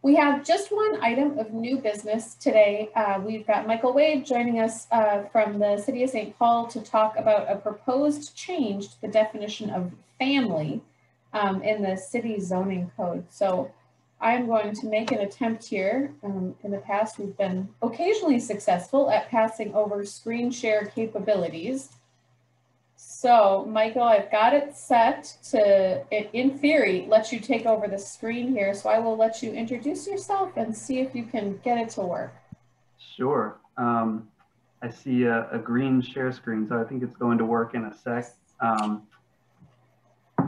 We have just one item of new business today. We've got Michael Wade joining us from the City of St. Paul to talk about a proposed change to the definition of family in the city zoning code. So I'm going to make an attempt here. In the past, we've been occasionally successful at passing over screen share capabilities. So Michael, I've got it set to, in theory, let you take over the screen here. So I will let you introduce yourself and see if you can get it to work. Sure. I see a green share screen, so I think it's going to work in a sec.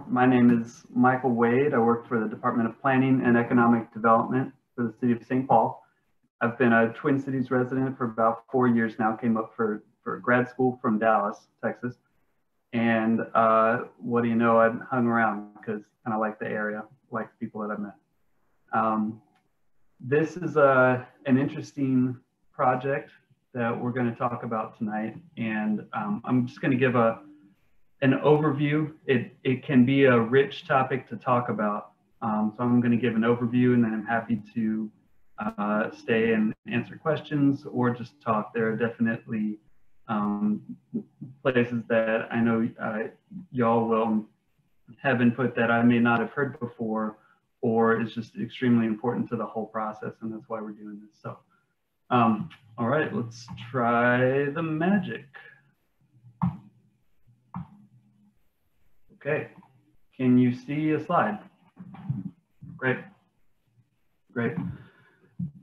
My name is Michael Wade. I work for the Department of Planning and Economic Development for the City of St. Paul. I've been a Twin Cities resident for about 4 years now, came up for grad school from Dallas, Texas. And what do you know, I've hung around because I kind of like the area, like the people that I've met. This is an interesting project that we're going to talk about tonight. And I'm just going to give an overview. It can be a rich topic to talk about. So I'm going to give an overview and then I'm happy to stay and answer questions or just talk. There are definitely places that I know y'all will have input that I may not have heard before, or is just extremely important to the whole process, and that's why we're doing this. So, all right, let's try the magic. Okay, can you see a slide? Great, great.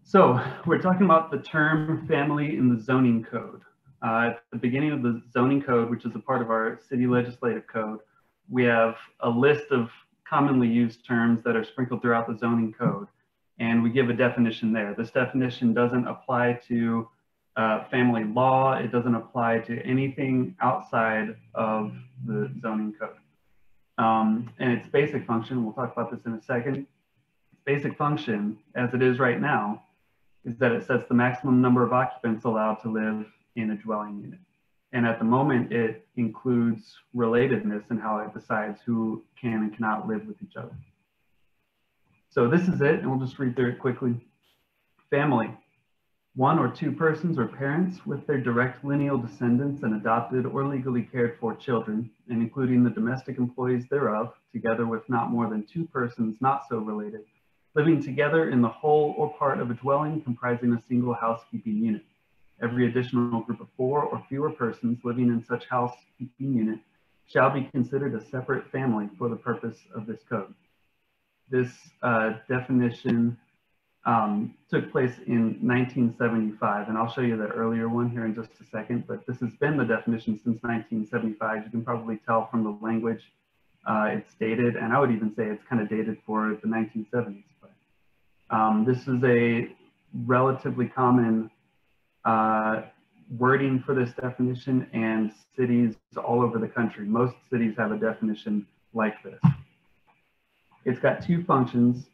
So we're talking about the term family in the zoning code. At the beginning of the zoning code, which is a part of our city legislative code, we have a list of commonly used terms that are sprinkled throughout the zoning code, and we give a definition there. This definition doesn't apply to family law. It doesn't apply to anything outside of the zoning code. And its basic function, we'll talk about this in a second, its basic function, as it is right now, is that it sets the maximum number of occupants allowed to live in a dwelling unit. And at the moment, it includes relatedness and how it decides who can and cannot live with each other. So this is it, and we'll just read through it quickly. Family, one or two persons or parents with their direct lineal descendants and adopted or legally cared for children, and including the domestic employees thereof, together with not more than two persons not so related, living together in the whole or part of a dwelling comprising a single housekeeping unit. Every additional group of 4 or fewer persons living in such housekeeping unit shall be considered a separate family for the purpose of this code. This definition took place in 1975, and I'll show you the earlier one here in just a second, but this has been the definition since 1975. You can probably tell from the language it's dated, and I would even say it's kind of dated for the 1970s. But this is a relatively common wording for this definition, and cities all over the country, most cities have a definition like this. It's got two functions.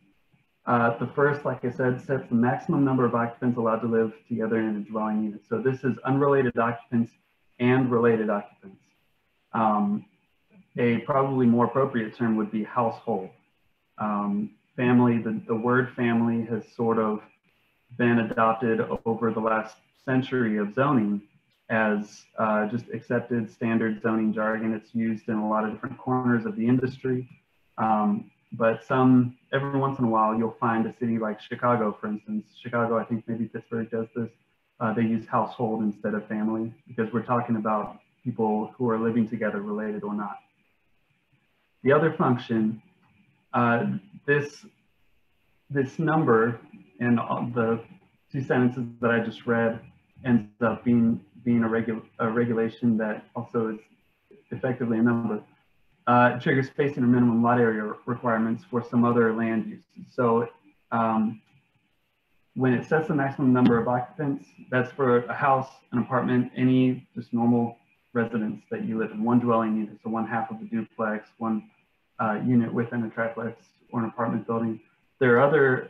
The first, like I said, sets the maximum number of occupants allowed to live together in a dwelling unit. So this is unrelated occupants and related occupants. A probably more appropriate term would be household. Family, the word family has sort of been adopted over the last century of zoning as just accepted standard zoning jargon. It's used in a lot of different corners of the industry. But every once in a while, you'll find a city like Chicago, for instance. Chicago, I think maybe Pittsburgh does this. They use household instead of family because we're talking about people who are living together, related or not. The other function, this number and the two sentences that I just read ends up being a regulation that also is effectively a number. Triggers spacing or minimum lot area requirements for some other land uses. So when it sets the maximum number of occupants, that's for a house, an apartment, any just normal residence that you live in, one dwelling unit, so one half of a duplex, one unit within a triplex or an apartment building. There are other,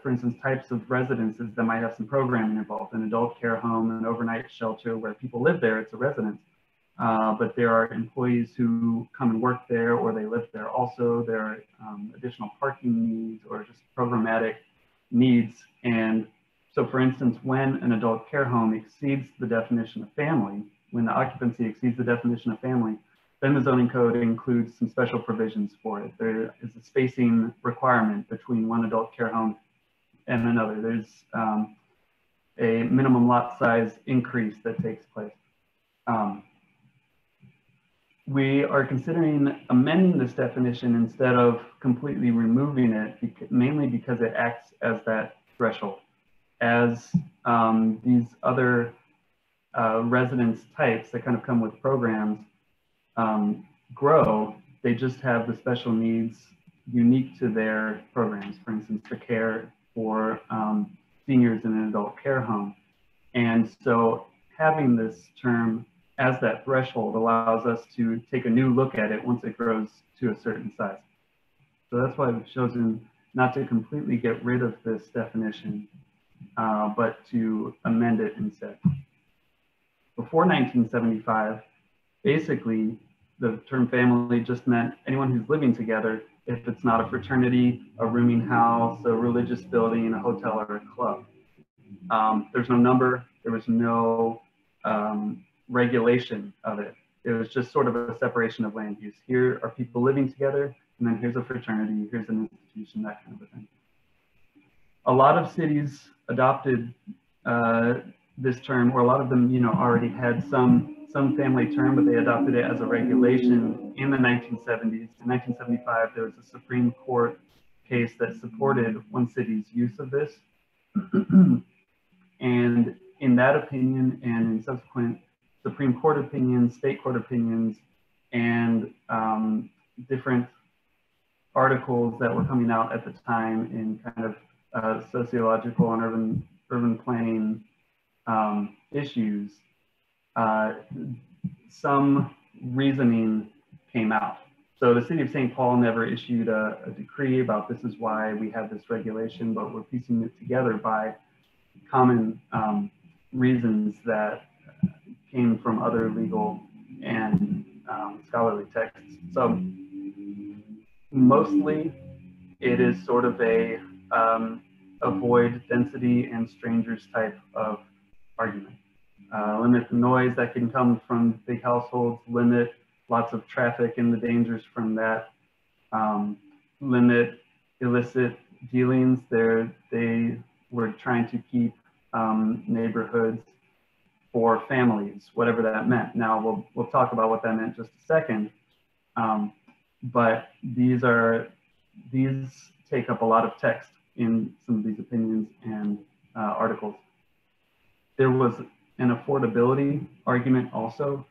for instance, types of residences that might have some programming involved, an adult care home, an overnight shelter where people live there, it's a residence. But there are employees who come and work there or they live there also. There are additional parking needs or just programmatic needs. And so for instance, when an adult care home exceeds the definition of family, when the occupancy exceeds the definition of family, then the zoning code includes some special provisions for it. There is a spacing requirement between one adult care home and another. There's a minimum lot size increase that takes place. We are considering amending this definition instead of completely removing it, mainly because it acts as that threshold. As these other residence types that kind of come with programs grow, they just have the special needs unique to their programs. For instance, the care for seniors in an adult care home. And so having this term as that threshold allows us to take a new look at it once it grows to a certain size. So that's why we've chosen not to completely get rid of this definition, but to amend it instead. Before 1975, basically, the term family just meant anyone who's living together, if it's not a fraternity, a rooming house, a religious building, a hotel, or a club. There's no number, there was no regulation of it. It was just sort of a separation of land use. Here are people living together, and then here's a fraternity, here's an institution, that kind of a thing. A lot of cities adopted this term, or a lot of them, already had some family term, but they adopted it as a regulation in the 1970s. In 1975, there was a Supreme Court case that supported one city's use of this. And in that opinion, and in subsequent Supreme Court opinions, state court opinions, and different articles that were coming out at the time in kind of sociological and urban planning issues, some reasoning came out. So the city of St. Paul never issued a decree about this is why we have this regulation, but we're piecing it together by common reasons that came from other legal and scholarly texts. So mostly it is sort of a avoid density and strangers type of argument. Limit the noise that can come from big households, limit lots of traffic and the dangers from that, limit illicit dealings. They were trying to keep neighborhoods for families, whatever that meant. Now we'll talk about what that meant in just a second, but these take up a lot of text in some of these opinions and articles. There was an affordability argument also.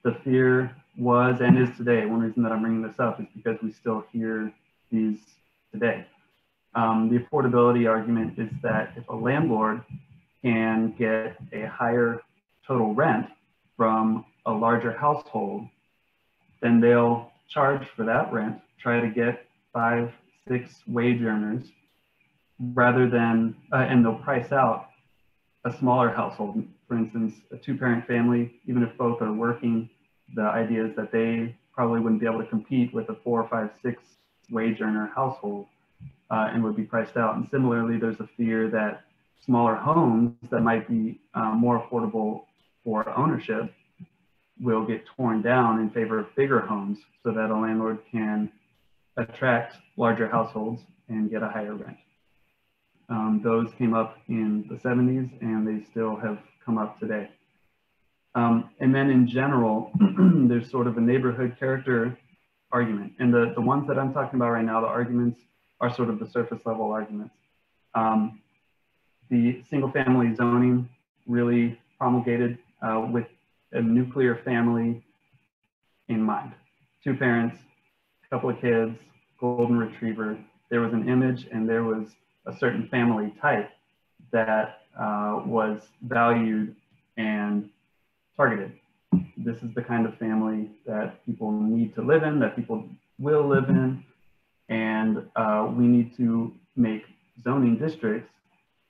The fear was and is today, one reason that I'm bringing this up is because we still hear these today. The affordability argument is that if a landlord can get a higher total rent from a larger household, then they'll charge for that rent, try to get 5, 6 wage earners rather than, and they'll price out a smaller household. For instance, a 2-parent family, even if both are working, the idea is that they probably wouldn't be able to compete with a 4, 5, 6 wage earner household and would be priced out. And similarly, there's a fear that smaller homes that might be more affordable for ownership will get torn down in favor of bigger homes so that a landlord can attract larger households and get a higher rent. Those came up in the 70s and they still have come up today. And then in general, there's sort of a neighborhood character argument. And the ones that I'm talking about right now, the arguments are sort of the surface level arguments. The single family zoning really promulgated with a nuclear family in mind. 2 parents, a couple of kids, golden retriever. There was an image and there was a certain family type that was valued and targeted. This is the kind of family that people need to live in, that people will live in, and we need to make zoning districts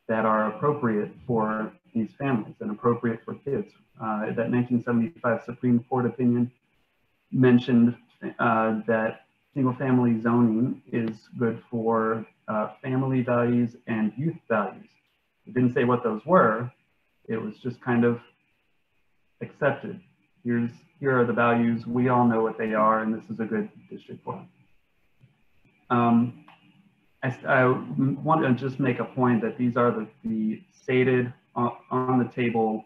that are appropriate for these families and appropriate for kids. That 1975 Supreme Court opinion mentioned that single-family zoning is good for family values and youth values. It didn't say what those were. It was just kind of accepted. Here are the values. We all know what they are, and this is a good district for them. I want to just make a point that these are the stated on the table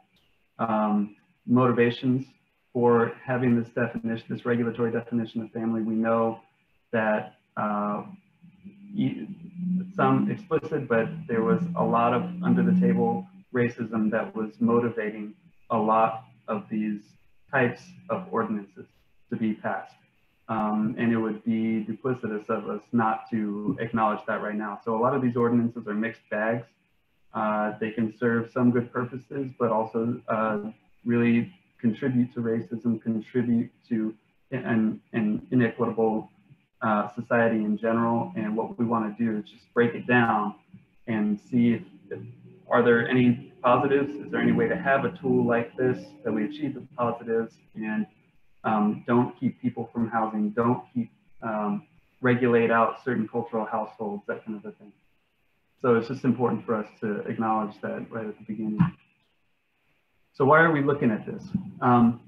motivations for having this definition, this regulatory definition of family. We know that some explicit, but there was a lot of under the table racism that was motivating a lot of these types of ordinances to be passed. And it would be duplicitous of us not to acknowledge that right now. So a lot of these ordinances are mixed bags. They can serve some good purposes, but also really contribute to racism, contribute to an inequitable society in general. And what we want to do is just break it down and see if are there any positives? Is there any way to have a tool like this that we achieve the positives and don't keep people from housing, don't keep regulate out certain cultural households, that kind of a thing. So it's just important for us to acknowledge that right at the beginning. So why are we looking at this? Kind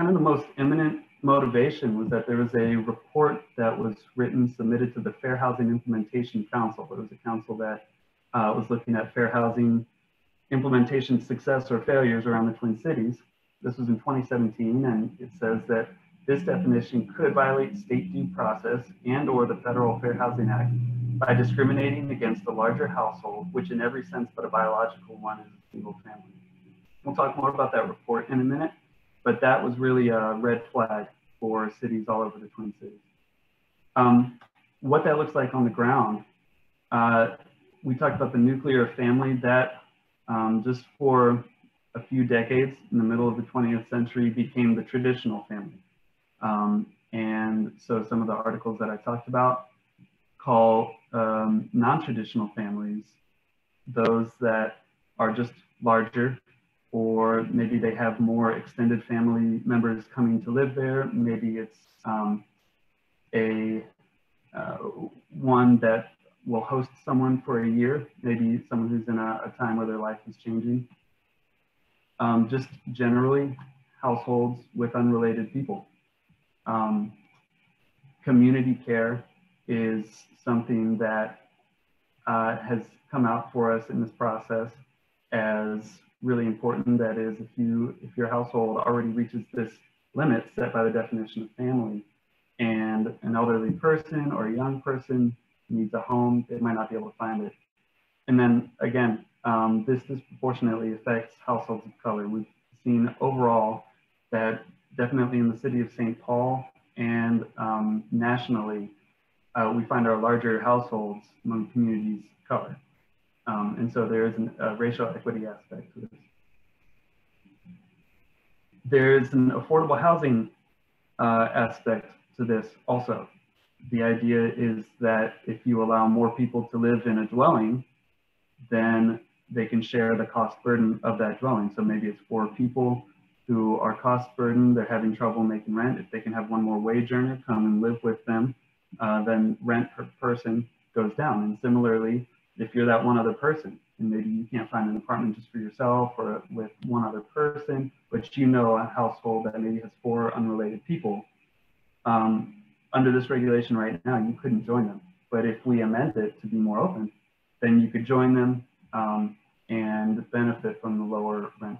of the most imminent motivation was that there was a report that was written, submitted to the Fair Housing Implementation Council. It was a council that was looking at fair housing implementation success or failures around the Twin Cities. This was in 2017, and it says that this definition could violate state due process and or the Federal Fair Housing Act by discriminating against the larger household, which in every sense but a biological one is a single family. We'll talk more about that report in a minute, but that was really a red flag for cities all over the Twin Cities. What that looks like on the ground, we talked about the nuclear family that just for a few decades in the middle of the 20th century became the traditional family. And so some of the articles that I talked about call non-traditional families those that are just larger, or maybe they have more extended family members coming to live there. Maybe it's one that will host someone for a year, maybe someone who's in a time where their life is changing. Just generally households with unrelated people. Community care is something that has come out for us in this process as really important. That is, if your household already reaches this limit set by the definition of family, and an elderly person or a young person needs a home, they might not be able to find it. And then again, this disproportionately affects households of color. We've seen overall that definitely in the city of St. Paul and nationally, we find our larger households among communities of color. And so there is a racial equity aspect to this. There's an affordable housing aspect to this also. The idea is that if you allow more people to live in a dwelling, then they can share the cost burden of that dwelling. So maybe it's 4 people who are cost burdened, they're having trouble making rent. If they can have one more wage earner come and live with them, then rent per person goes down. And similarly, if you're that one other person, and maybe you can't find an apartment just for yourself or with one other person, but you know a household that maybe has 4 unrelated people, under this regulation right now, you couldn't join them. But if we amend it to be more open, then you could join them and benefit from the lower rent.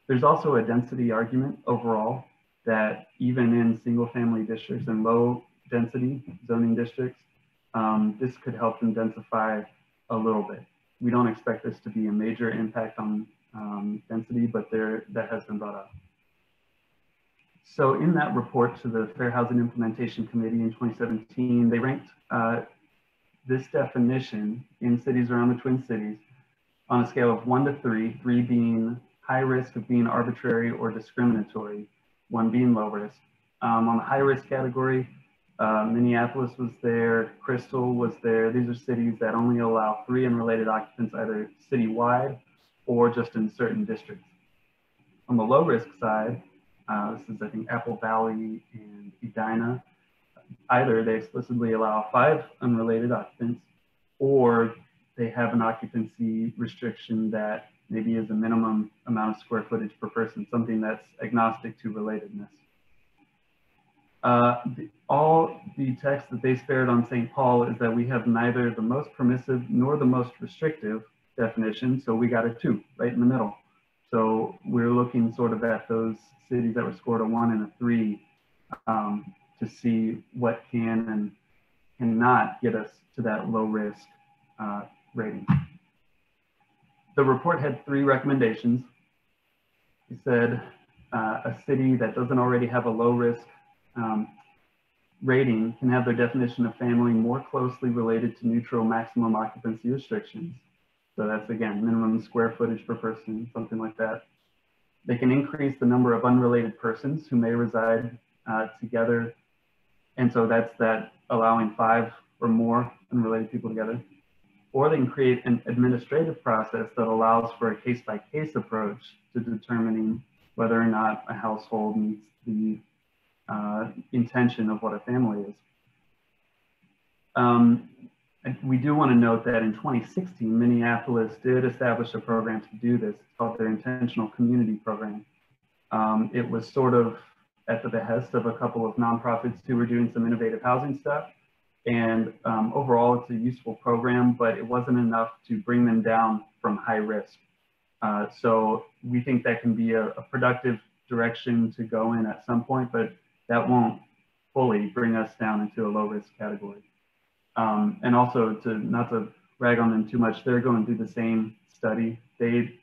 There's also a density argument overall that even in single family districts and low density zoning districts, this could help them densify a little bit. We don't expect this to be a major impact on density, but that has been brought up. So in that report to the Fair Housing Implementation Committee in 2017, they ranked this definition in cities around the Twin Cities on a scale of 1 to 3, 3 being high risk of being arbitrary or discriminatory, 1 being low risk. On the high risk category, Minneapolis was there, Crystal was there. These are cities that only allow 3 unrelated occupants either citywide or just in certain districts. On the low risk side, this is, I think, Apple Valley and Edina. either they explicitly allow 5 unrelated occupants, or they have an occupancy restriction that maybe is a minimum amount of square footage per person, something that's agnostic to relatedness. All the text that they spared on St. Paul is that we have neither the most permissive nor the most restrictive definition, so we got a 2 right in the middle. So we're looking sort of at those cities that were scored a 1 and a 3 to see what can and cannot get us to that low risk rating. The report had 3 recommendations. It said a city that doesn't already have a low risk rating can have their definition of family more closely related to neutral maximum occupancy restrictions. So that's, again, minimum square footage per person, something like that. They can increase the number of unrelated persons who may reside together. And so that's that allowing 5 or more unrelated people together. Or they can create an administrative process that allows for a case-by-case approach to determining whether or not a household meets the intention of what a family is. We do want to note that in 2016, Minneapolis did establish a program to do this. It's called their Intentional Community Program. It was sort of at the behest of a couple of nonprofits who were doing some innovative housing stuff. And overall, it's a useful program, but it wasn't enough to bring them down from high risk. So we think that can be a productive direction to go in at some point, but that won't fully bring us down into a low risk category. And also, not to rag on them too much, they're going through the same study. They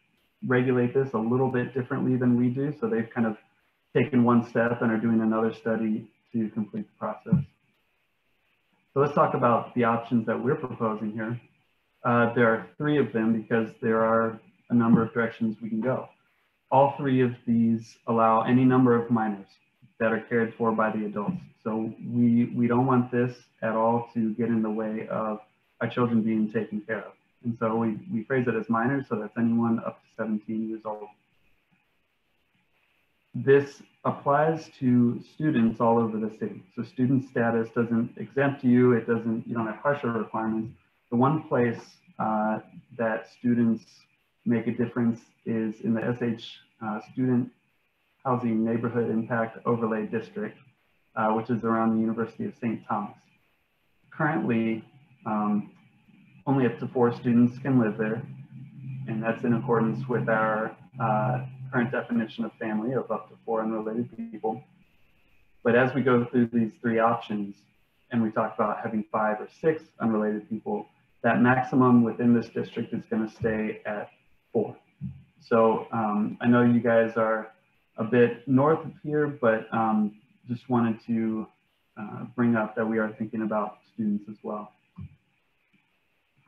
regulate this a little bit differently than we do. So they've kind of taken one step and are doing another study to complete the process. So let's talk about the options that we're proposing here. There are 3 of them because there are a number of directions we can go. All 3 of these allow any number of minors that are cared for by the adults. So we don't want this at all to get in the way of our children being taken care of. And so we phrase it as minors, so that's anyone up to 17 years old. This applies to students all over the city. So student status doesn't exempt you. You don't have harsher requirements. The one place that students make a difference is in the SH Student Housing Neighborhood Impact Overlay District, which is around the University of St. Thomas. Currently, only up to 4 students can live there, and that's in accordance with our current definition of family of up to 4 unrelated people. But as we go through these 3 options, and we talk about having 5 or 6 unrelated people, that maximum within this district is going to stay at 4. So I know you guys are a bit north of here, but just wanted to bring up that we are thinking about students as well.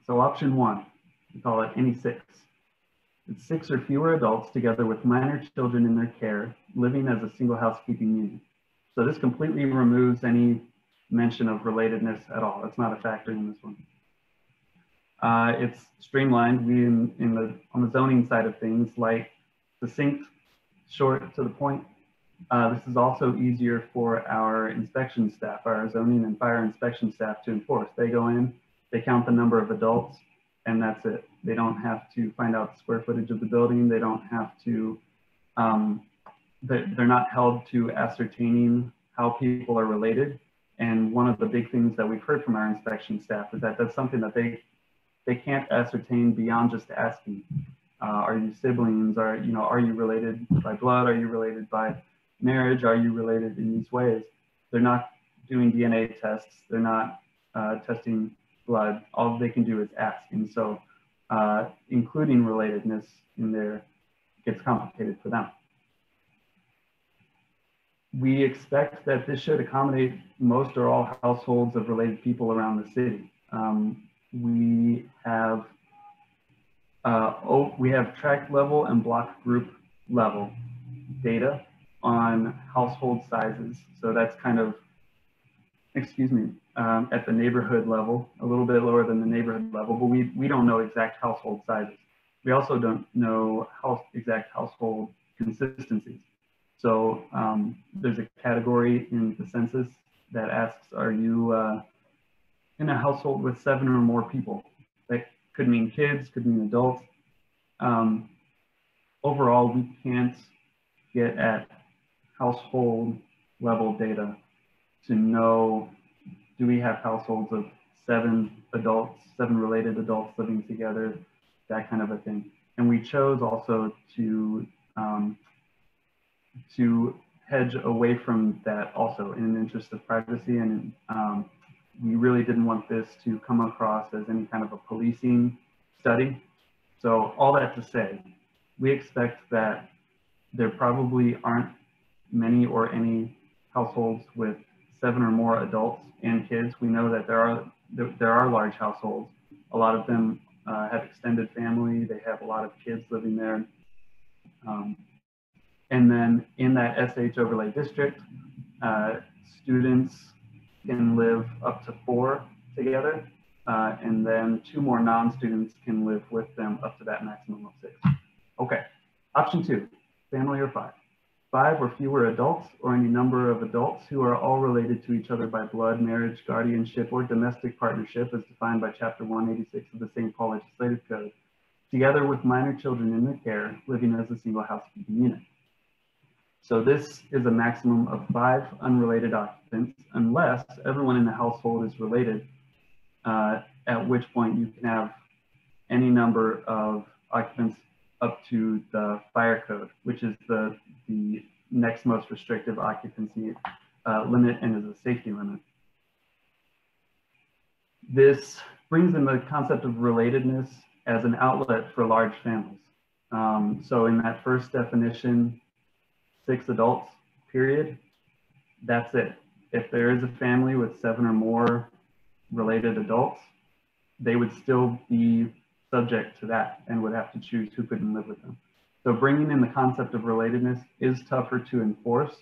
So option 1, we call it any 6. It's 6 or fewer adults together with minor children in their care, living as a single housekeeping unit. So this completely removes any mention of relatedness at all. It's not a factor in this one. It's streamlined. We on the zoning side of things, like succinct, short, to the point. This is also easier for our inspection staff, our zoning and fire inspection staff to enforce. They go in, they count the number of adults, and that's it. They don't have to find out the square footage of the building. They don't have to, they're not held to ascertaining how people are related. And one of the big things that we've heard from our inspection staff is that that's something that they can't ascertain beyond just asking. Are you siblings? Are you related by blood? Are you related by marriage? Are you related in these ways? They're not doing DNA tests. They're not testing blood. All they can do is ask. And so including relatedness in there gets complicated for them. We expect that this should accommodate most or all households of related people around the city. We have tract level and block group level data on household sizes. So that's kind of, at the neighborhood level, a little bit lower than the neighborhood level, but we don't know exact household sizes. We also don't know exact household consistencies. So there's a category in the census that asks, are you in a household with 7 or more people? That could mean kids, could mean adults. Overall, we can't get at household level data to know, do we have households of 7 adults, 7 related adults living together, that kind of a thing. And we chose also to hedge away from that also in the interest of privacy. And we really didn't want this to come across as any kind of a policing study. So all that to say, we expect that there probably aren't many or any households with 7 or more adults and kids. We know that there are large households. A lot of them have extended family. They have a lot of kids living there. And then in that SH overlay district, students can live up to 4 together. And then 2 more non-students can live with them up to that maximum of 6. Okay, option 2, family or 5. 5 or fewer adults or any number of adults who are all related to each other by blood, marriage, guardianship, or domestic partnership as defined by Chapter 186 of the St. Paul Legislative Code, together with minor children in their care, living as a single housekeeping unit. So this is a maximum of 5 unrelated occupants, unless everyone in the household is related, at which point you can have any number of occupants up to the fire code, which is the next most restrictive occupancy limit and is a safety limit. This brings in the concept of relatedness as an outlet for large families. So in that first definition, 6 adults, period, that's it. If there is a family with 7 or more related adults, they would still be subject to that and would have to choose who couldn't live with them. So bringing in the concept of relatedness is tougher to enforce,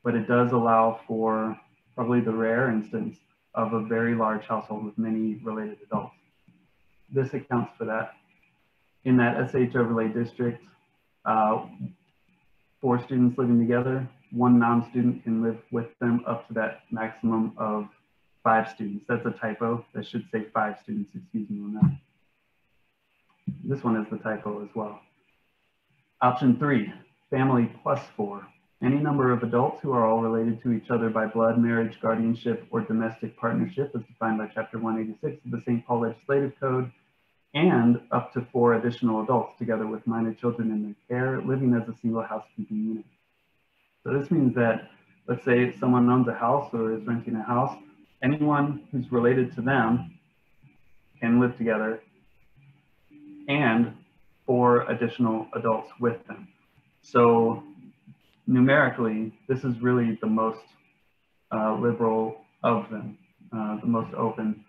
but it does allow for probably the rare instance of a very large household with many related adults. This accounts for that. In that SH overlay district, 4 students living together, 1 non-student can live with them up to that maximum of 5 students. That's a typo. That should say 5 students, excuse me on that. This one is the typo as well. Option 3, family plus 4. Any number of adults who are all related to each other by blood, marriage, guardianship, or domestic partnership as defined by Chapter 186 of the St. Paul Legislative Code, and up to 4 additional adults together with minor children in their care, living as a single housekeeping unit. So this means that, let's say someone owns a house or is renting a house, anyone who's related to them can live together, and 4 additional adults with them. So numerically, this is really the most liberal of them, the most open.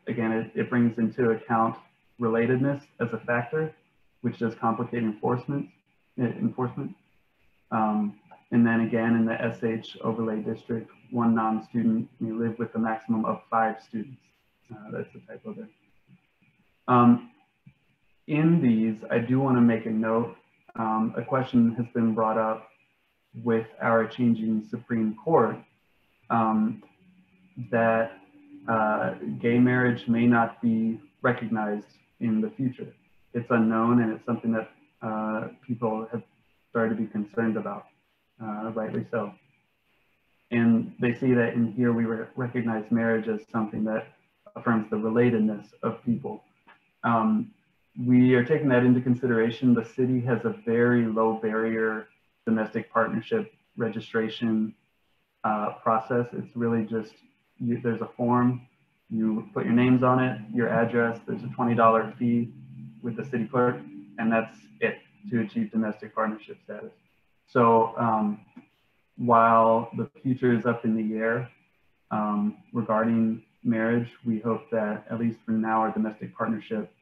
Again, it brings into account relatedness as a factor, which does complicate enforcement. And then again, in the SH overlay district, 1 non-student may live with a maximum of 5 students. That's a typo there. In these, I do want to make a note. A question has been brought up with our changing Supreme Court that gay marriage may not be recognized in the future. It's unknown, and it's something that people have started to be concerned about, rightly so. And they see that in here we recognize marriage as something that affirms the relatedness of people. We are taking that into consideration. The city has a very low barrier domestic partnership registration process. It's really just, there's a form, you put your names on it, your address, there's a $20 fee with the city clerk, and that's it to achieve domestic partnership status. So while the future is up in the air regarding marriage, we hope that at least for now our domestic partnership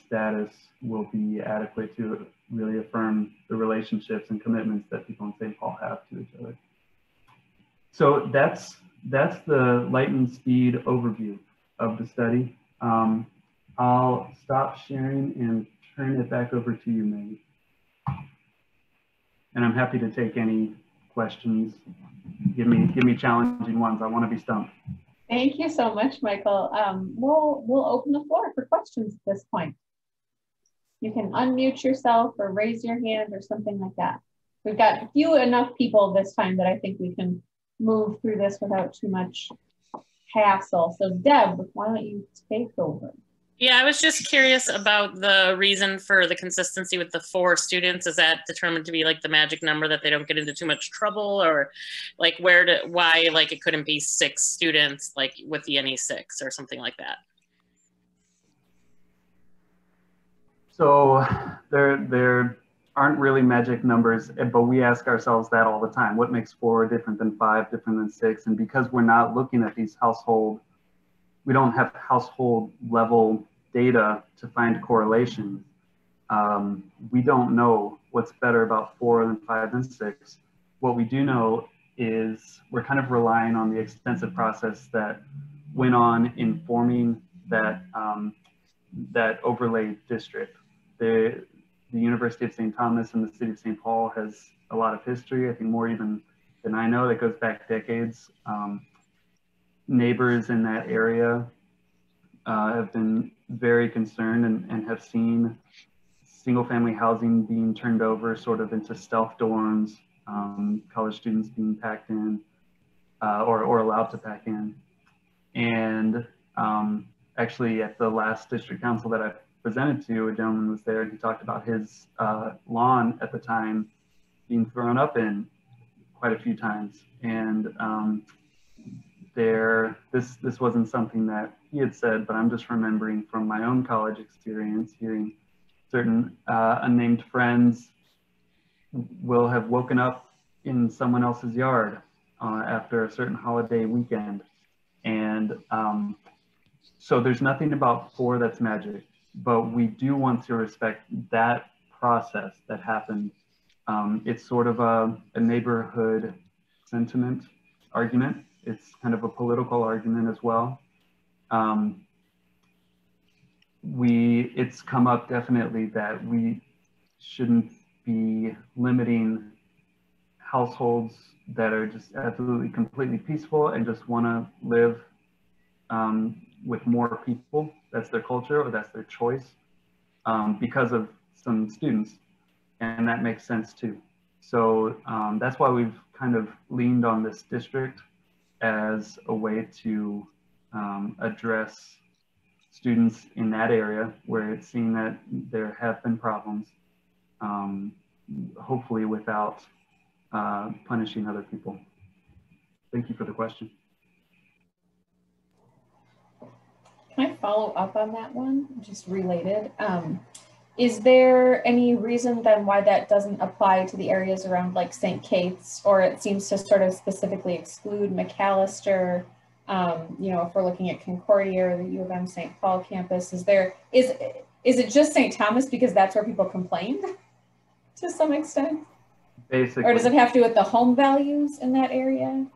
status will be adequate to really affirm the relationships and commitments that people in St. Paul have to each other. So that's the light and speed overview of the study. I'll stop sharing and turn it back over to you, Maggie. And I'm happy to take any questions. Give me challenging ones. I want to be stumped. Thank you so much, Michael. We'll open the floor for questions at this point. You can unmute yourself or raise your hand or something like that. We've got few enough people this time that I think we can move through this without too much hassle. So Deb, why don't you take over? Yeah, I was just curious about the reason for the consistency with the 4 students. Is that determined to be like the magic number that they don't get into too much trouble, or like why like it couldn't be 6 students like with the NE6 or something like that? So there aren't really magic numbers, but we ask ourselves that all the time. What makes 4 different than 5, different than 6? And because we're not looking at these we don't have household level data to find correlations. We don't know what's better about 4 than 5 than 6. What we do know is we're kind of relying on the extensive process that went on in forming that, that overlay district. The University of St. Thomas and the city of St. Paul has a lot of history, I think more even than I know, that goes back decades. Neighbors in that area have been very concerned and have seen single family housing being turned over sort of into stealth dorms, college students being packed in or allowed to pack in. And actually at the last district council that I presented to, a gentleman was there and he talked about his lawn at the time being thrown up in quite a few times. And this wasn't something that he had said, but I'm just remembering from my own college experience, hearing certain unnamed friends will have woken up in someone else's yard after a certain holiday weekend. And so there's nothing about 4 that's magic, but we do want to respect that process that happened. It's sort of a neighborhood sentiment argument. It's kind of a political argument as well. It's come up definitely that we shouldn't be limiting households that are just absolutely completely peaceful and just want to live with more people. That's their culture or that's their choice because of some students. And that makes sense too. So that's why we've kind of leaned on this district as a way to address students in that area where it's seen that there have been problems, hopefully without punishing other people. Thank you for the question. Can I follow up on that one, just related? Is there any reason then why that doesn't apply to the areas around like St. Kate's, or it seems to sort of specifically exclude McAllister? You know, if we're looking at Concordia or the U of M St. Paul campus, is it just St. Thomas because that's where people complained to some extent? Basically. Or does it have to do with the home values in that area?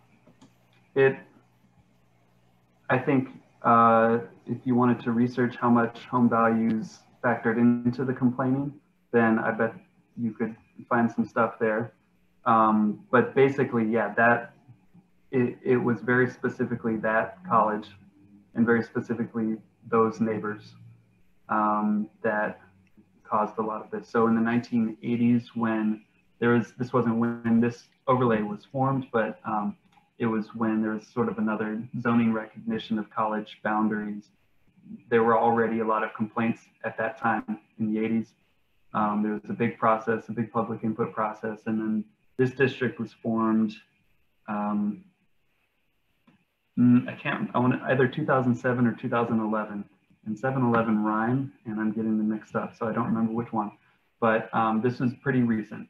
I think if you wanted to research how much home values factored into the complaining, then I bet you could find some stuff there. But basically, yeah, it was very specifically that college and very specifically those neighbors that caused a lot of this. So in the 1980s, when this wasn't when this overlay was formed, but it was when there was sort of another zoning recognition of college boundaries. There were already a lot of complaints at that time in the 80s. There was a big process, a big public input process, and then this district was formed. I want either 2007 or 2011, and 7-11 rhyme, and I'm getting them mixed up, so I don't remember which one. But this is pretty recent,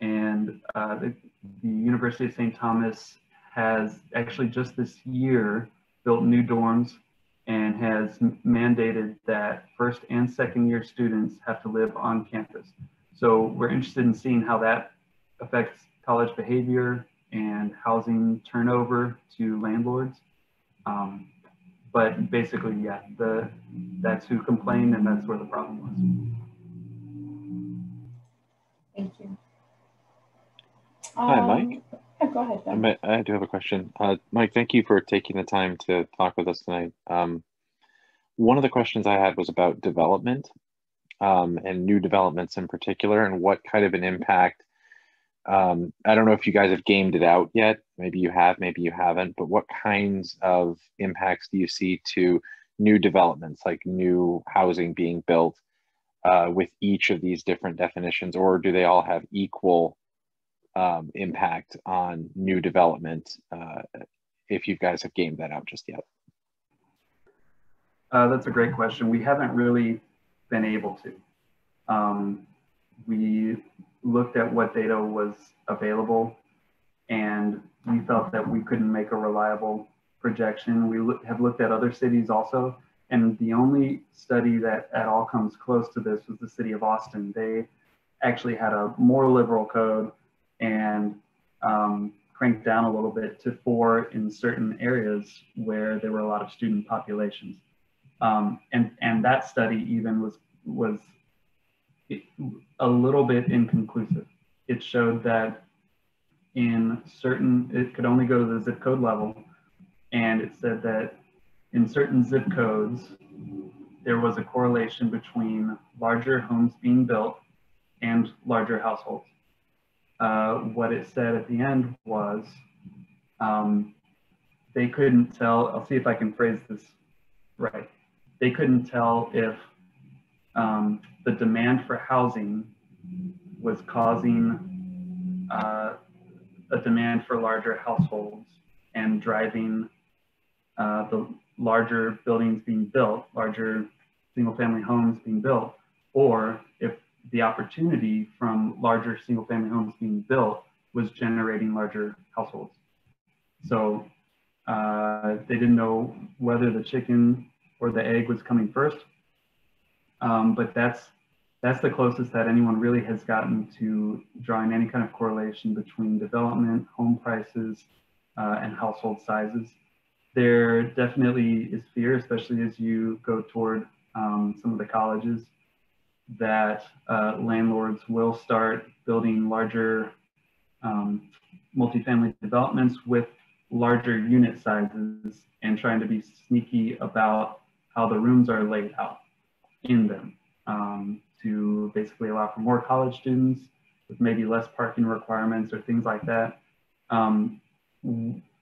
and the University of St. Thomas has actually just this year built new dorms and has mandated that first and second year students have to live on campus. So we're interested in seeing how that affects college behavior and housing turnover to landlords. But basically, yeah, that's who complained and that's where the problem was. Thank you. Hi, Mike. Yeah, go ahead, Ben. I do have a question. Mike, thank you for taking the time to talk with us tonight. One of the questions I had was about development, and new developments in particular, and what kind of an impact. I don't know if you guys have gamed it out yet. Maybe you have, maybe you haven't, but what kinds of impacts do you see to new developments, like new housing being built, with each of these different definitions, or do they all have equal impact on new development, if you guys have gamed that out just yet? That's a great question. We haven't really been able to. We looked at what data was available, and we felt that we couldn't make a reliable projection. We have looked at other cities also, and the only study that at all comes close to this was the city of Austin. They actually had a more liberal code and cranked down a little bit to 4 in certain areas where there were a lot of student populations. And that study even was a little bit inconclusive. It showed that in certain, it could only go to the zip code level. And it said that in certain zip codes, there was a correlation between larger homes being built and larger households. What it said at the end was, they couldn't tell, I'll see if I can phrase this right. They couldn't tell if the demand for housing was causing a demand for larger households and driving the larger buildings being built, larger single family homes being built, or if the opportunity from larger single family homes being built was generating larger households. So they didn't know whether the chicken or the egg was coming first, but that's the closest that anyone really has gotten to drawing any kind of correlation between development, home prices, and household sizes. There definitely is fear, especially as you go toward some of the colleges, that landlords will start building larger multifamily developments with larger unit sizes and trying to be sneaky about how the rooms are laid out in them, to basically allow for more college students with maybe less parking requirements or things like that.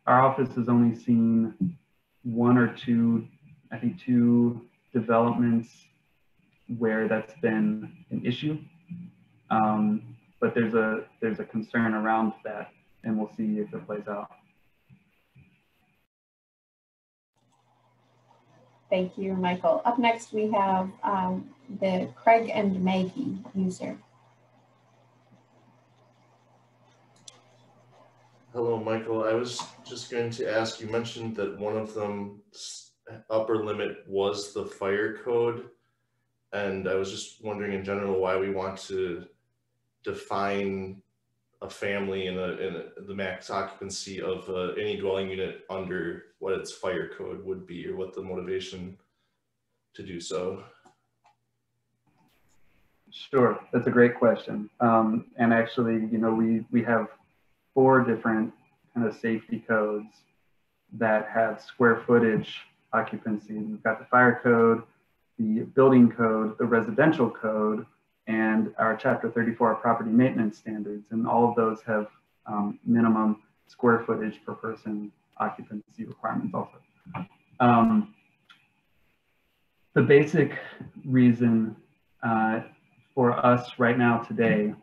Our office has only seen 1 or 2, I think 2 developments where that's been an issue. But there's a concern around that, and we'll see if it plays out. Thank you, Michael. Up next, we have the Craig and Maggie user. Hello, Michael. I was just going to ask, you mentioned that one of them upper limit was the fire code. And I was just wondering in general why we want to define a family in the max occupancy of any dwelling unit under what its fire code would be, or what the motivation to do so. Sure, that's a great question. And actually, you know, we have 4 different kind of safety codes that have square footage occupancy. We've got the fire code, the building code, the residential code, and our Chapter 34 property maintenance standards. And all of those have minimum square footage per person occupancy requirements also. The basic reason for us right now today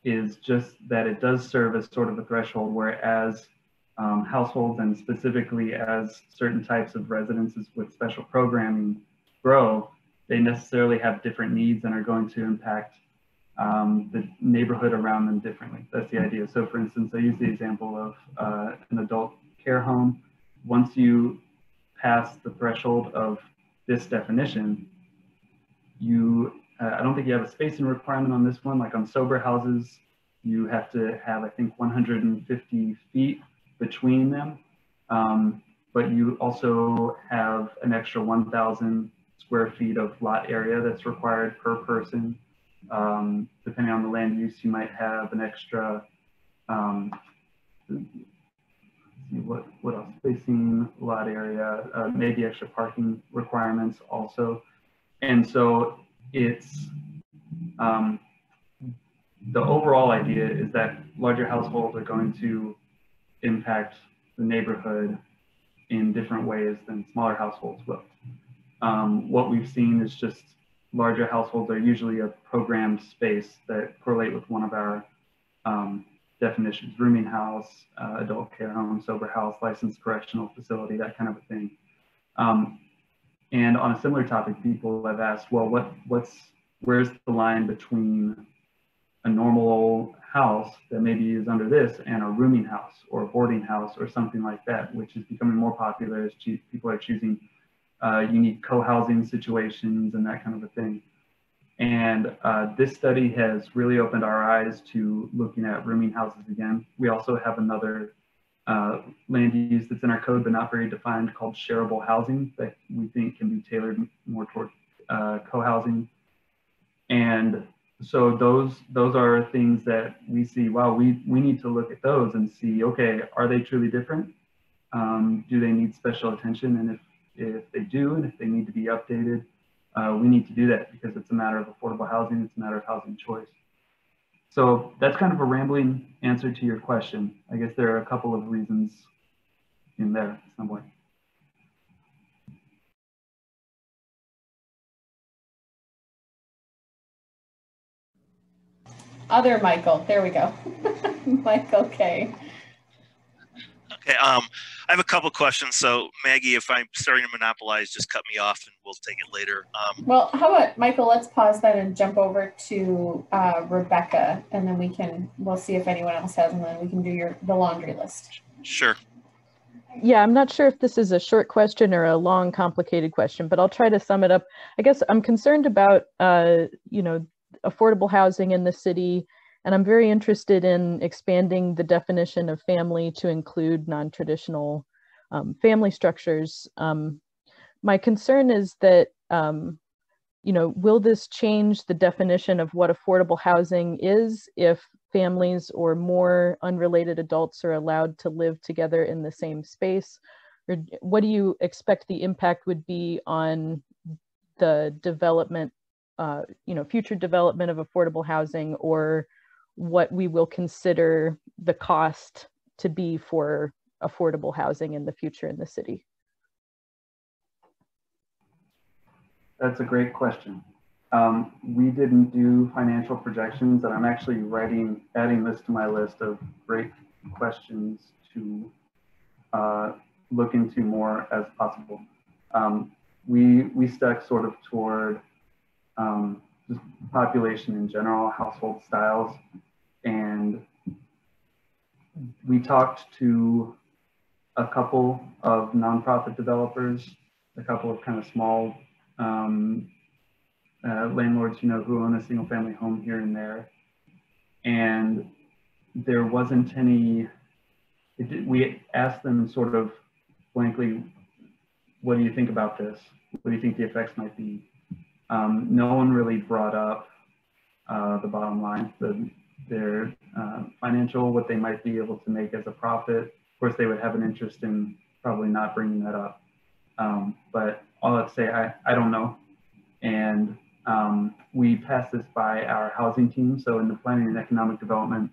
is just that it does serve as sort of a threshold, whereas households, and specifically as certain types of residences with special programming grow, they necessarily have different needs and are going to impact the neighborhood around them differently. That's the idea. So for instance, I use the example of an adult care home. Once you pass the threshold of this definition, I don't think you have a spacing requirement on this one. Like on sober houses, you have to have, I think, 150 feet between them. But you also have an extra 1,000 square feet of lot area that's required per person. Depending on the land use, you might have an extra what else? Spacing, lot area, maybe extra parking requirements also. And so it's, the overall idea is that larger households are going to impact the neighborhood in different ways than smaller households will. What we've seen is just larger households are usually a programmed space that correlate with one of our definitions: rooming house, adult care home, sober house, licensed correctional facility, that kind of a thing. And on a similar topic, people have asked, well, where's the line between a normal house that maybe is under this and a rooming house or a boarding house or something like that, which is becoming more popular as people are choosing unique co-housing situations and that kind of a thing. And this study has really opened our eyes to looking at rooming houses again. We also have another land use that's in our code but not very defined called shareable housing that we think can be tailored more toward co-housing. And so those are things that we see, wow, we need to look at those and see, okay, are they truly different? Do they need special attention? And if they do, and if they need to be updated, we need to do that because it's a matter of affordable housing, it's a matter of housing choice. So that's kind of a rambling answer to your question. I guess there are a couple of reasons in there somewhere. Other Michael, there we go. Michael K. Okay, I have a couple questions. So Maggie, if I'm starting to monopolize, just cut me off and we'll take it later. Well, how about Michael, let's pause that and jump over to Rebecca, and then we'll see if anyone else has, and then we can do the laundry list. Sure. Yeah, I'm not sure if this is a short question or a long, complicated question, but I'll try to sum it up. I guess I'm concerned about, affordable housing in the city, and I'm very interested in expanding the definition of family to include non-traditional family structures. My concern is that, will this change the definition of what affordable housing is if families or more unrelated adults are allowed to live together in the same space? Or what do you expect the impact would be on the development, future development of affordable housing, or what we will consider the cost to be for affordable housing in the future in the city? That's a great question. We didn't do financial projections, and I'm actually adding this to my list of great questions to look into more as possible. We stuck sort of toward just population in general, household styles, and we talked to a couple of nonprofit developers, a couple of kind of small landlords, who own a single family home here and there. And there wasn't any, we asked them sort of blankly, what do you think about this? What do you think the effects might be? No one really brought up the bottom line, their financial, what they might be able to make as a profit. Of course, they would have an interest in probably not bringing that up. But all I'd say, I don't know. And we passed this by our housing team. So in the Planning and Economic Development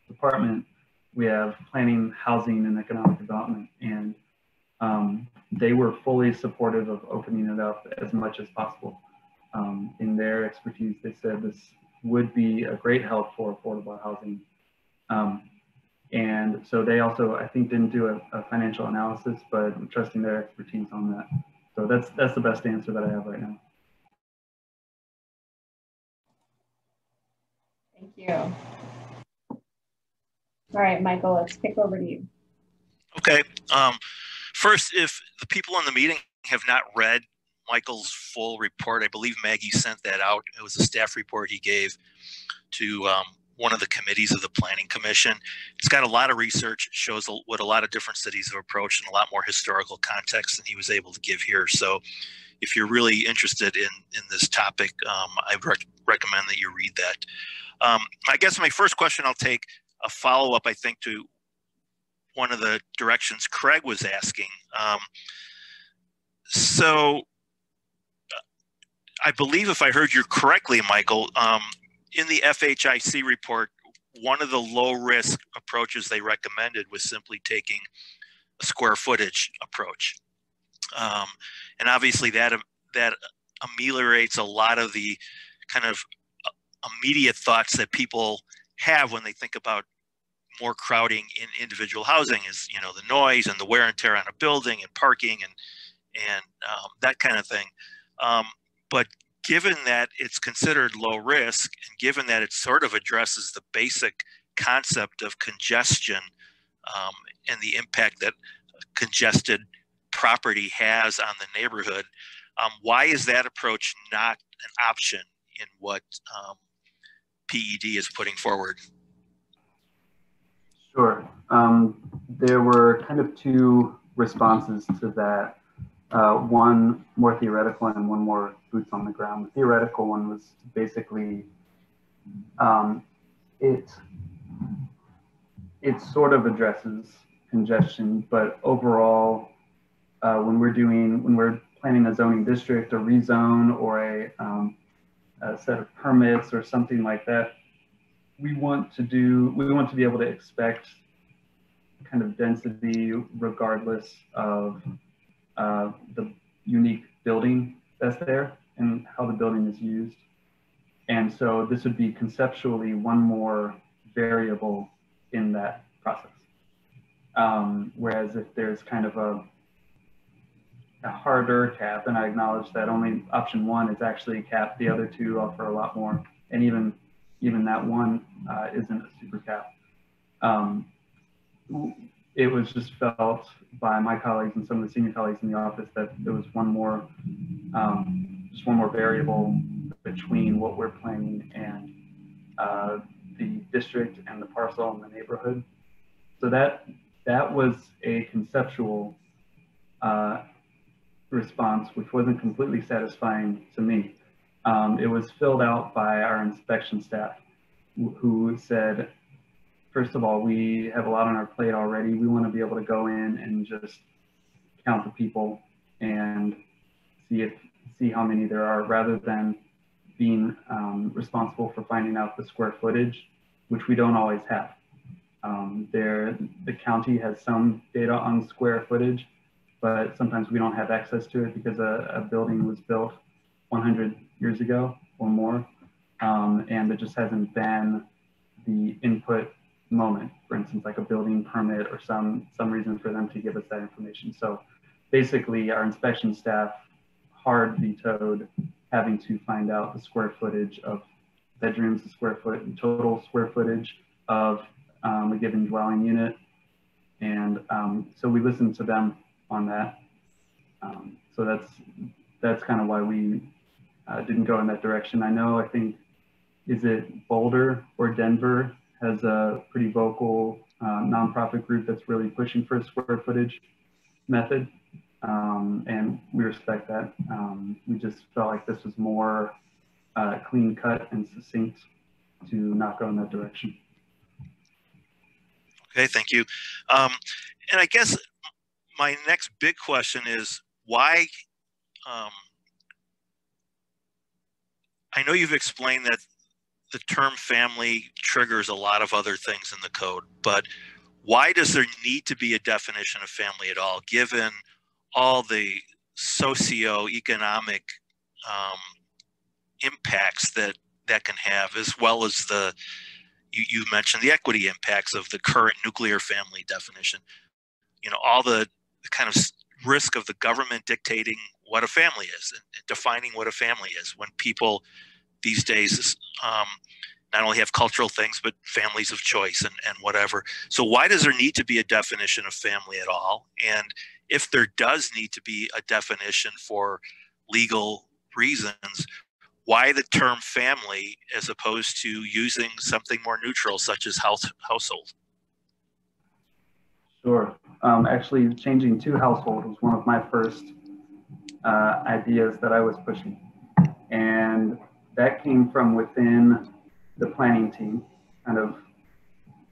Department, we have Planning, Housing, and Economic Development. And they were fully supportive of opening it up as much as possible. In their expertise, they said this would be a great help for affordable housing. And so they also, I think, didn't do a financial analysis, but I'm trusting their expertise on that. So that's the best answer that I have right now. Thank you. All right, Michael, let's kick over to you. Okay. First, if the people in the meeting have not read Michael's full report, I believe Maggie sent that out. It was a staff report he gave to one of the committees of the Planning Commission. It's got a lot of research. It shows what a lot of different cities have approached and a lot more historical context than he was able to give here. So if you're really interested in this topic, I recommend that you read that. I guess my first question I'll take, a follow-up, I think, to one of the directions Craig was asking. So I believe if I heard you correctly, Michael, in the FHIC report, one of the low-risk approaches they recommended was simply taking a square footage approach. And obviously that ameliorates a lot of the kind of immediate thoughts that people have when they think about more crowding in individual housing, is, you know, the noise and the wear and tear on a building and parking and that kind of thing. But given that it's considered low risk, and given that it sort of addresses the basic concept of congestion and the impact that congested property has on the neighborhood, why is that approach not an option in what PED is putting forward? Sure. There were kind of two responses to that. One more theoretical and one more boots on the ground. The theoretical one was basically it sort of addresses congestion, but overall, when we're planning a zoning district, a rezone, or a set of permits or something like that, we want to be able to expect kind of density regardless of the unique building that's there and how the building is used. And so this would be conceptually one more variable in that process. Whereas if there's kind of a harder cap, and I acknowledge that only option one is actually capped, the other two offer a lot more, and even that one isn't a super cap. It was just felt by my colleagues and some of the senior colleagues in the office that there was just one more variable between what we're planning and the district and the parcel and the neighborhood. So that was a conceptual response, which wasn't completely satisfying to me. It was filled out by our inspection staff, who said, first of all, we have a lot on our plate already. We want to be able to go in and just count the people and see how many there are, rather than being responsible for finding out the square footage, which we don't always have. The county has some data on square footage, but sometimes we don't have access to it because a building was built 100 years ago or more, and there just hasn't been the input moment, for instance, like a building permit or some reason for them to give us that information. So basically our inspection staff hard vetoed having to find out the square footage of bedrooms, the total square footage of a given dwelling unit. And so we listened to them on that. So that's kind of why we didn't go in that direction. I think, is it Boulder or Denver has a pretty vocal nonprofit group that's really pushing for a square footage method. And we respect that. We just felt like this was more clean cut and succinct to not go in that direction. Okay, thank you. And I guess my next big question is why, I know you've explained that the term family triggers a lot of other things in the code, but why does there need to be a definition of family at all, given all the socioeconomic impacts that can have, as well as you mentioned the equity impacts of the current nuclear family definition? You know, all the kind of risk of the government dictating what a family is and defining what a family is, when people these days not only have cultural things, but families of choice and whatever. So why does there need to be a definition of family at all? And if there does need to be a definition for legal reasons, why the term family as opposed to using something more neutral, such as household? Sure. Actually, changing to household was one of my first ideas that I was pushing. And that came from within the planning team, kind of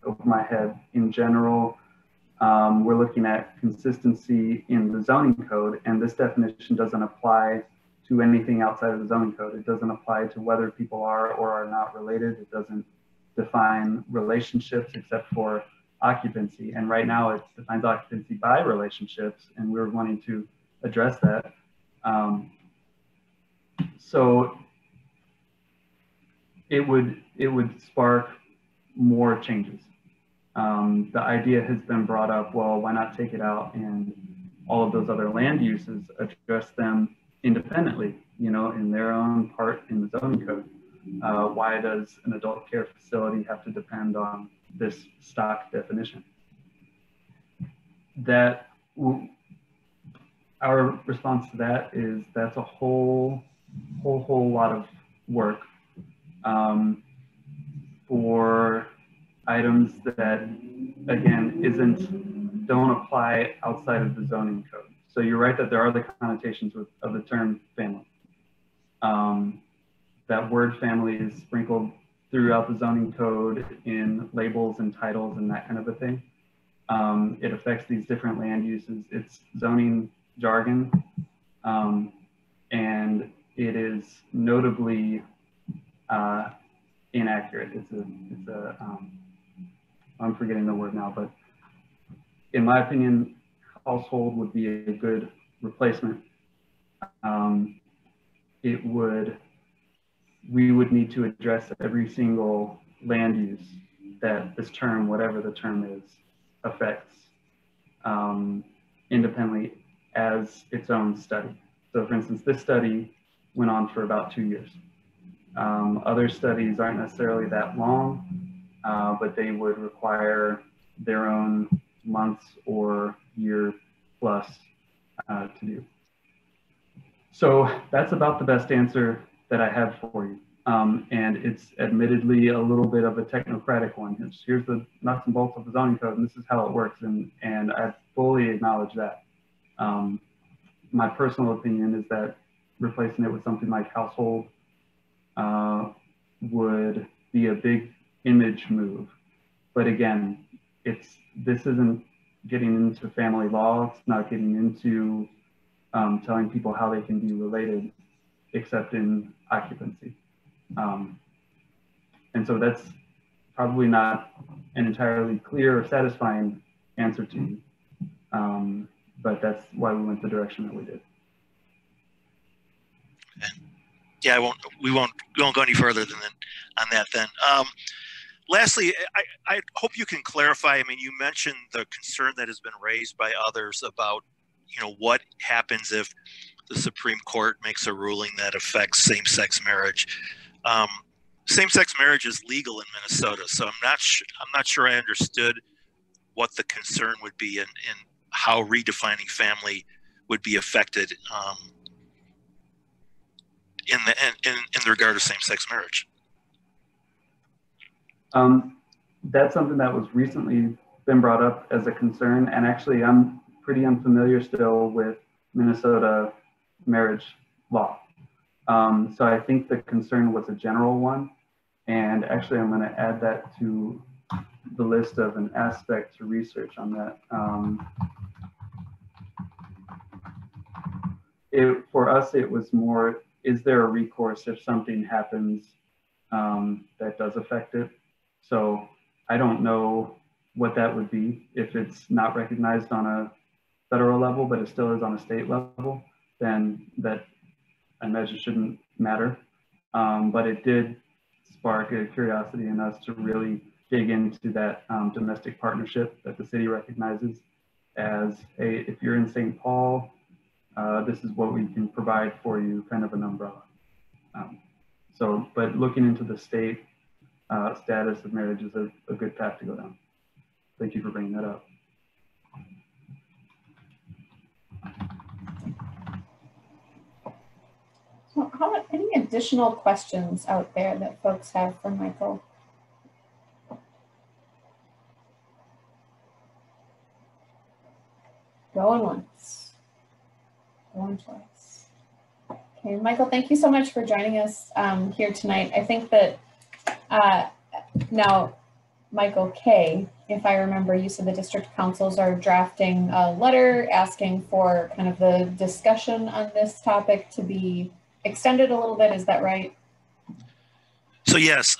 of my head. In general, we're looking at consistency in the zoning code, and this definition doesn't apply to anything outside of the zoning code. It doesn't apply to whether people are or are not related. It doesn't define relationships except for occupancy. And right now it defines occupancy by relationships, and we're wanting to address that. So it would spark more changes. The idea has been brought up, well, why not take it out and all of those other land uses, address them independently, you know, in their own part in the zoning code. Why does an adult care facility have to depend on this stock definition? Our response to that is that's a whole lot of work for items that, again, don't apply outside of the zoning code. So you're right that there are the connotations of the term family. That word family is sprinkled throughout the zoning code in labels and titles and that kind of a thing. It affects these different land uses. It's zoning jargon, and it is notably inaccurate. I'm forgetting the word now, but in my opinion, household would be a good replacement. We would need to address every single land use that this term, whatever the term is, affects independently as its own study. So for instance, this study went on for about 2 years. Other studies aren't necessarily that long, but they would require their own months or year plus to do. So that's about the best answer that I have for you. And it's admittedly a little bit of a technocratic one. Here's the nuts and bolts of the zoning code, and this is how it works. And I fully acknowledge that. My personal opinion is that replacing it with something like household would be a big image move. But again, this isn't getting into family law. It's not getting into telling people how they can be related, except in occupancy. And so that's probably not an entirely clear or satisfying answer to you. But that's why we went the direction that we did. Yeah, we won't go any further than on that then. Lastly, I hope you can clarify. I mean, you mentioned the concern that has been raised by others about, you know, what happens if the Supreme Court makes a ruling that affects same-sex marriage. Same-sex marriage is legal in Minnesota, so I'm not sure I understood what the concern would be and how redefining family would be affected in the regard of same-sex marriage. That's something that was recently been brought up as a concern, and actually I'm pretty unfamiliar still with Minnesota marriage law. So I think the concern was a general one, and actually I'm going to add that to the list of an aspect to research on that. For us, it was more, is there a recourse if something happens that does affect it? So I don't know what that would be. If it's not recognized on a federal level, but it still is on a state level, then that I imagine shouldn't matter. But it did spark a curiosity in us to really dig into that domestic partnership that the city recognizes as if you're in St. Paul, this is what we can provide for you, kind of an umbrella. But looking into the state status of marriage is a good path to go down. Thank you for bringing that up. So any additional questions out there that folks have for Michael? Going once, going twice. Okay, Michael, thank you so much for joining us here tonight. I think that now Michael K., if I remember, you said the district councils are drafting a letter asking for kind of the discussion on this topic to be extended a little bit. Is that right? So yes,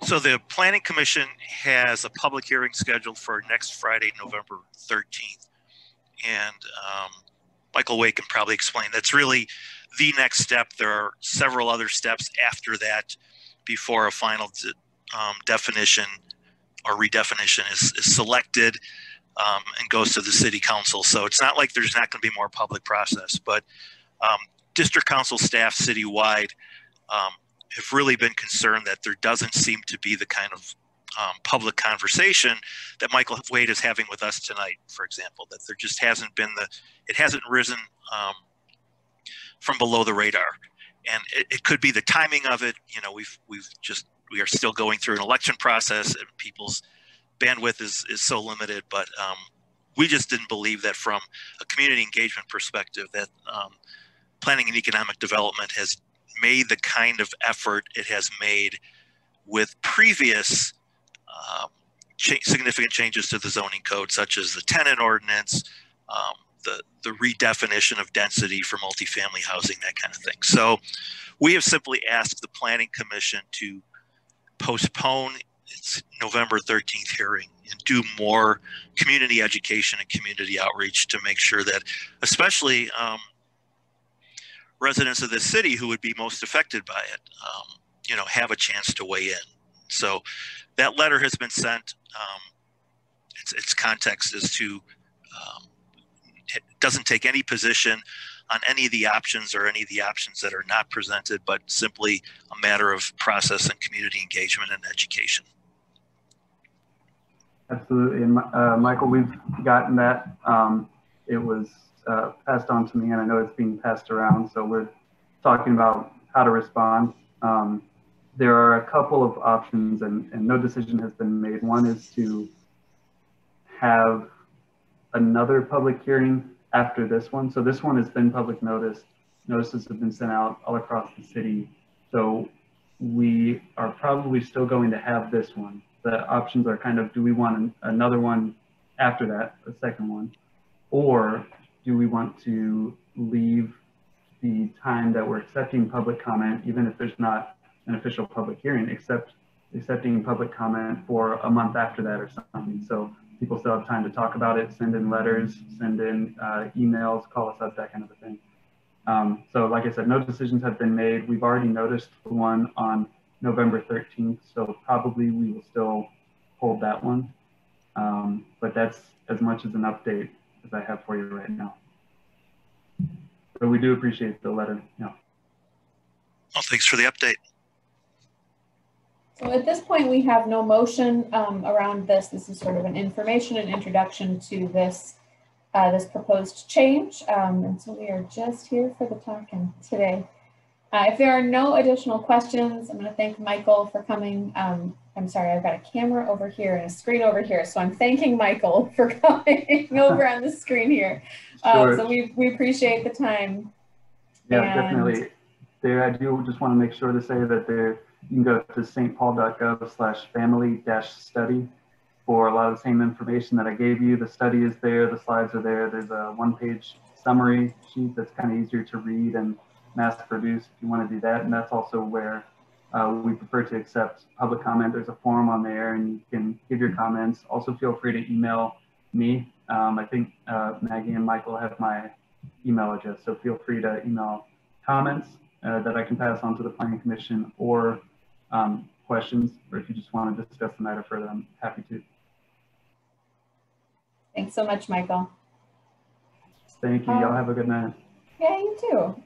so the Planning Commission has a public hearing scheduled for next Friday, November 13th. And Michael Wade can probably explain. That's really the next step. There are several other steps after that before a final definition or redefinition is selected and goes to the city council. So it's not like there's not going to be more public process, but district council staff citywide have really been concerned that there doesn't seem to be the kind of public conversation that Michael Wade is having with us tonight, for example, that there just hasn't been it hasn't risen from below the radar. And it could be the timing of it. You know, we are still going through an election process and people's bandwidth is so limited, but we just didn't believe that from a community engagement perspective that planning and economic development has made the kind of effort it has made with previous significant changes to the zoning code, such as the tenant ordinance, the redefinition of density for multifamily housing, that kind of thing. So we have simply asked the Planning Commission to postpone its November 13th hearing and do more community education and community outreach to make sure that, especially residents of the city who would be most affected by it, you know, have a chance to weigh in. So that letter has been sent. Its context is to it doesn't take any position on any of the options or any of the options that are not presented, but simply a matter of process and community engagement and education. Absolutely. And Michael, we've gotten that. It was passed on to me, and I know it's being passed around. So we're talking about how to respond. There are a couple of options, and no decision has been made. One is to have another public hearing after this one. So this one has been public notice. Notices have been sent out all across the city. So we are probably still going to have this one. The options are kind of, do we want another one after that, a second one? Or do we want to leave the time that we're accepting public comment, even if there's not an official public hearing, accepting public comment for a month after that or something? So people still have time to talk about it, send in letters, send in emails, call us up, that kind of a thing. So like I said, no decisions have been made. We've already noticed the one on November 13th, so probably we will still hold that one. But that's as much as an update as I have for you right now. But we do appreciate the letter. Yeah. Well, thanks for the update. So at this point, we have no motion around this. This is sort of an information and introduction to this this proposed change. And so we are just here for the talking today. If there are no additional questions, I'm going to thank Michael for coming. I'm sorry, I've got a camera over here and a screen over here. So I'm thanking Michael for coming over on the screen here. Sure. So we appreciate the time. Yeah, definitely. There, I do just want to make sure to say that there, you can go to stpaul.gov/family-study for a lot of the same information that I gave you. The study is there, the slides are there. There's a one-page summary sheet that's kind of easier to read and mass produce if you want to do that. And that's also where we prefer to accept public comment. There's a forum on there and you can give your comments. Also feel free to email me. I think Maggie and Michael have my email address, so feel free to email comments that I can pass on to the Planning Commission, or questions, or if you just want to discuss the matter further, I'm happy to. Thanks so much, Michael. Thank you. Y'all have a good night. Yeah, you too.